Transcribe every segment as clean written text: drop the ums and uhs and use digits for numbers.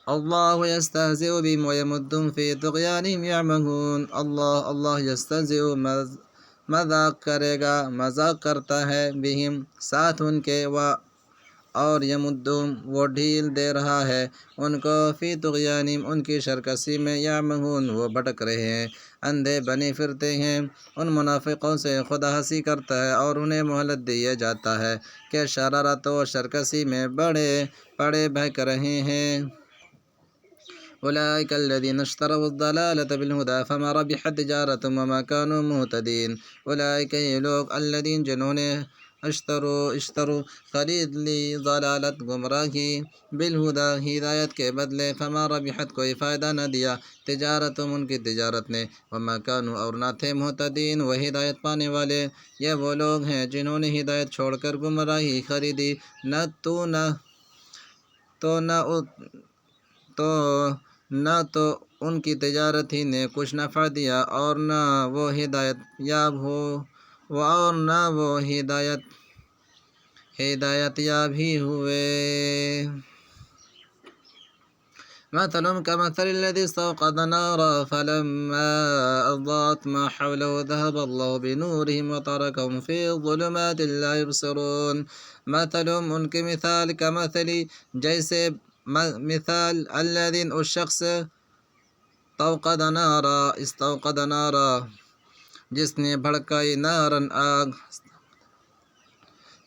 اللہ یستہزئ بہم ویمدہم فی طغیانہم یعمہون۔ اللہ یستہزئ مذاق کرے گا، مذاق کرتا ہے، بہم ساتھ ان کے، اور یمدہم وہ ڈھیل دے رہا ہے ان کو، فی طغیانہم ان کی سرکشی میں، یعمہون وہ بھٹک رہے ہیں، اندھے بنے پھرتے ہیں۔ ان منافقوں سے خدا ہنسی کرتا ہے اور انہیں مہلت دیا جاتا ہے کہ شرارت و سرکشی میں پڑے بہک رہے ہیں۔ أولئك الذين اشتروا الضلالة بالهدى فما ربحت تجارتهم وما كانوا مهتدين۔ أولئك یہ لوگ الذین جنہوں نے اشتروا خرید لی ضلالت گمراہی بالہدى ہدایت کے بدلے، فما ربحت کوئی فائدہ نہ دیا تجارتهم ان کی تجارت نے، وما كانوا اور نہ تھے مہتدین وہ ہدایت پانے والے۔ یہ وہ لوگ ہیں جنہوں نے ہدایت چھوڑ کر گمراہی خریدی، نہ تو ان کی تجارت ہی نے کچھ نفع دیا اور نہ وہ ہدایت یاب ہی ہوئے۔ مثلهم كمثل الذي استوقد نارا فلما أضاءت ما حوله ذهب الله بنورهم وتركهم في ظلمات لا يبصرون۔ مثلهم ان کی مثال، كمثل جیسے مثال، الذين اس شخص، استوقد نارا جس نے بھڑکائی، نارن آگ،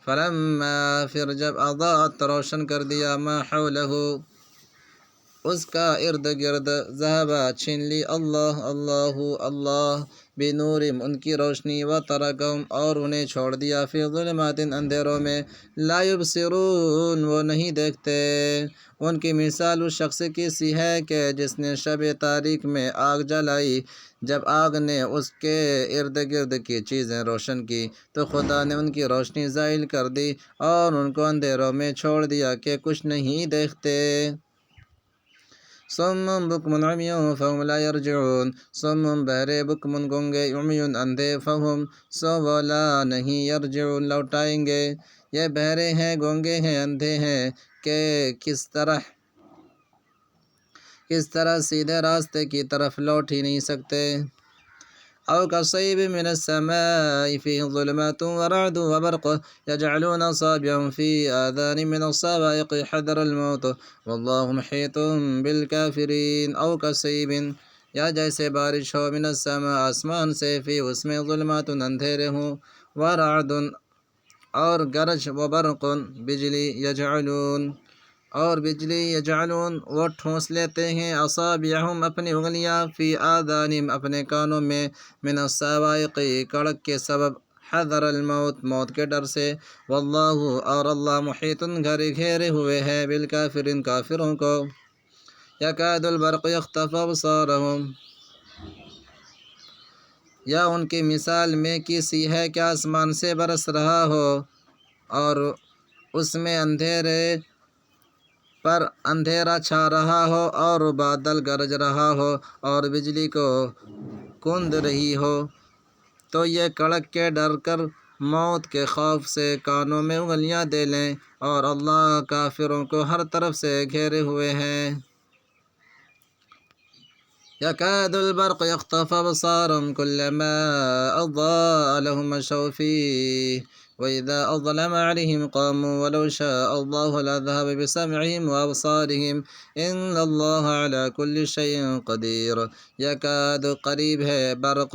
فلما پھر جب اضاءت روشن کر دیا، ما حولہ اس کا ارد گرد، ذہب چھین لی، اللہ بنورہم ان کی روشنی، وترکہم اور انہیں چھوڑ دیا، فی ظلمات اندھیروں میں، لا یبصرون وہ نہیں دیکھتے۔ ان کی مثال اس شخص کی سی ہے کہ جس نے شب تاریک میں آگ جلائی، جب آگ نے اس کے ارد گرد کی چیزیں روشن کی تو خدا نے ان کی روشنی زائل کر دی اور ان کو اندھیروں میں چھوڑ دیا کہ کچھ نہیں دیکھتے۔ صم بکم عمی فہم لا یرجعون۔ صم بہرے، بکم گونگے، عمی اندھے، فہم سو وہ لا نہیں، یرجعون لوٹائیں گے۔ یہ بہرے ہیں، گونگے ہیں، اندھے ہیں کہ کس طرح سیدھے راستے کی طرف لوٹ ہی نہیں سکتے۔ او كصيب من السماء فيه ظلمات ورعد وبرق يجعلون أصابعهم في آذانهم من الصواعق حذر الموت والله محيط بالكافرين۔ او كصيب یا جیسے بارش ہو، من السماء آسمان سے، فی اس میں ظلمات اندھیرے ہوں، ورعد اور گرج، وبرق بجلی، یجعلون وہ ٹھونس لیتے ہیں، اصابعہم اپنی انگلیاں، فی آذانہم اپنے کانوں میں، من الصواعق کڑک کے سبب، حذر الموت موت کے ڈر سے، واللہ اور اللہ محیط گھیرے ہوئے ہے، بالکافرین کافروں کو۔ یکاد البرق یخطف ابصارہم یا ان کی مثال میں کی سی ہے کہ آسمان سے برس رہا ہو اور اس میں اندھیرا چھا رہا ہو اور بادل گرج رہا ہو اور بجلی کو کوند رہی ہو، تو یہ کڑک کے ڈر کر، موت کے خوف سے کانوں میں انگلیاں دے لیں، اور اللہ کافروں کو ہر طرف سے گھیرے ہوئے ہیں۔ یکاد البرق یخطف ابصارهم كلما اضاء لهم مشوا فيه وإذا أظلم عليهم قاموا ولو شاء الله لذهب بسمعهم وأبصارهم إن الله على كل شيء قدير۔ یکاد قریب ہے، برق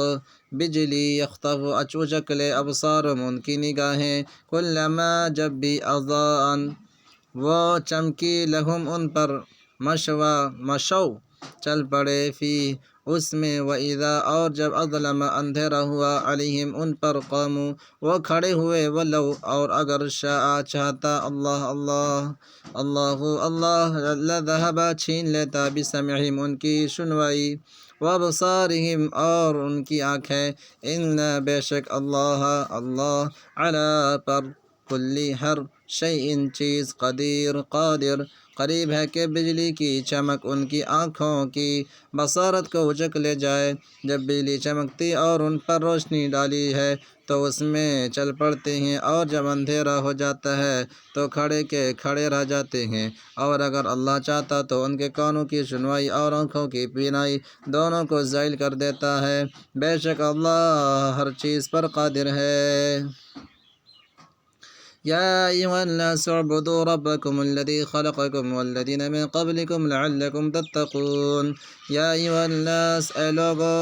بجلی، یخطف اچک لے، ابصارهم ان کی نگاہیں، کلما جب بھی، اضاء وہ چمکی، لہم ان پر، مشو چل پڑے، فی اس میں، وَإِذَا اور جب، اظلم اندھیرا ہوا، علیہم ان پر، قاموا وہ کھڑے ہوئے، وَلَوْ اور اگر شاء چاہتا، اللہ لذہب چھین لیتا، بسمعہم ان کی سنوائی، وابصارہم اور ان کی آنکھیں، ان بے شک اللہ علی پر، کلی ہر شیء چیز قادر قریب ہے کہ بجلی کی چمک ان کی آنکھوں کی بصارت کو اچک لے جائے۔ جب بجلی چمکتی اور ان پر روشنی ڈالی ہے تو اس میں چل پڑتے ہیں، اور جب اندھیرا ہو جاتا ہے تو کھڑے کے کھڑے رہ جاتے ہیں۔ اور اگر اللہ چاہتا تو ان کے کانوں کی سنوائی اور آنکھوں کی بینائی دونوں کو زائل کر دیتا ہے۔ بے شک اللہ ہر چیز پر قادر ہے۔ يا أيها الناس اعبدوا ربكم الذي خلقكم والذين من قبلكم لعلكم تتقون۔ يا أيها الناس اے لوگو،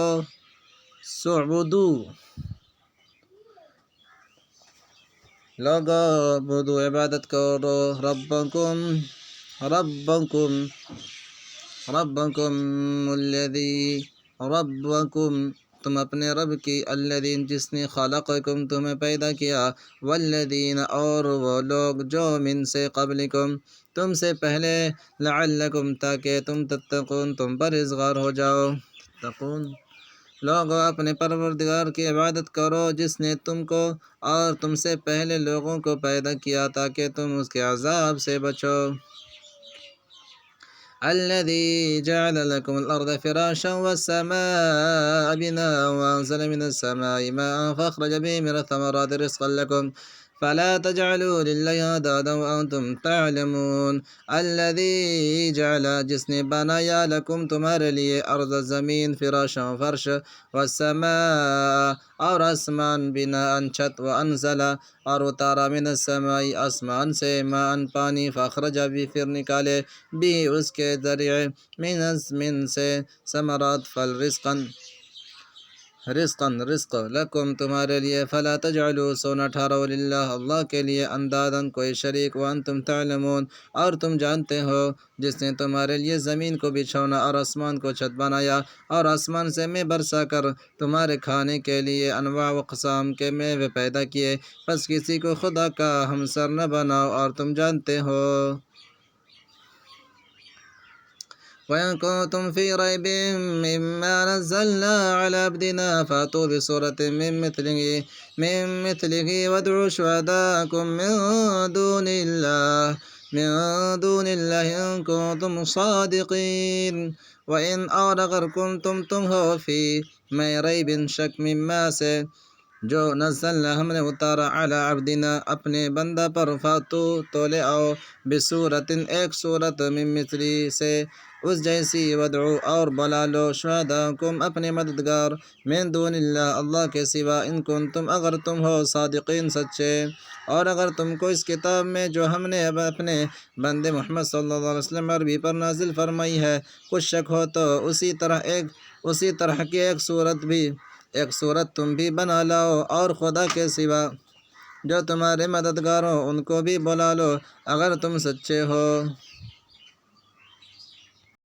بدو عبادت کرو ربکم تم اپنے رب کی، الذین جس نے خلقکم تمہیں پیدا کیا، والذین اور وہ لوگ جو من سے قبلکم تم سے پہلے، لعلکم تاکہ تم تتقون تم پرہیزگار ہو جاؤ۔ لوگوں اپنے پروردگار کی عبادت کرو جس نے تم کو اور تم سے پہلے لوگوں کو پیدا کیا تاکہ تم اس کے عذاب سے بچو۔ الذي جعل لكم الأرض فراشا والسماء بناء وأنزل من السماء ماء فأخرج به من الثمرات رزقا لكم فلا تجعلوا لله أندادا وأنتم تعلمون۔ الذي جعل جس نے بنایا لکم تمہارے لیے ارض زمین فراشا فرش، والسماء اور آسمان بناء چھت، وانزل اور اتارا من السماء آسمان سے ماء پانی، فاخرج بھی پھر نکالے بھی اس کے ذریعے من سے ثمرات پھل، رزق لکم تمہارے لیے، فلا تجعلوا سو نہ ٹھہراؤ للہ اللہ کے لیے اندادن کوئی شریک، وانتم تعلمون اور تم جانتے ہو، جس نے تمہارے لیے زمین کو بچھونا اور آسمان کو چھت بنایا اور آسمان سے میں برسا کر تمہارے کھانے کے لیے انواع و اقسام کے میوے پیدا کیے، پس کسی کو خدا کا ہمسر نہ بناؤ اور تم جانتے ہو۔ وَإِن كُنتُمْ فِي رَيْبٍ مِّمَّا نَزَّلْنَا عَلَىٰ عَبْدِنَا فَأْتُوا بِسُورَةٍ مِّن مِّثْلِهِ وَادْعُوا شُهَدَاءَكُم مِّن دُونِ اللَّهِ إِن كُنتُمْ صَادِقِينَ۔ وَإِنْ اور اگر کنتم تم ہو فی میں ریب شک مما سے جو نزلنا ہم نے اتارا علی عبدنا اپنے بندہ پر، فاتو تو لے آؤ بصورت ایک صورت من مثلی سے اس جیسی، ودعو اور بلا لو شہداکم اپنے مددگار، من دون اللہ اللہ کے سوا، ان کنتم اگر تم ہو صادقین سچے۔ اور اگر تم کو اس کتاب میں جو ہم نے اب اپنے بندے محمد صلی اللہ علیہ وسلم عربی پر نازل فرمائی ہے کچھ شک ہو تو اسی طرح کی ایک صورت تم بھی بنا لاؤ، اور خدا کے سوا جو تمہارے مددگار ہو ان کو بھی بلا لو اگر تم سچے ہو۔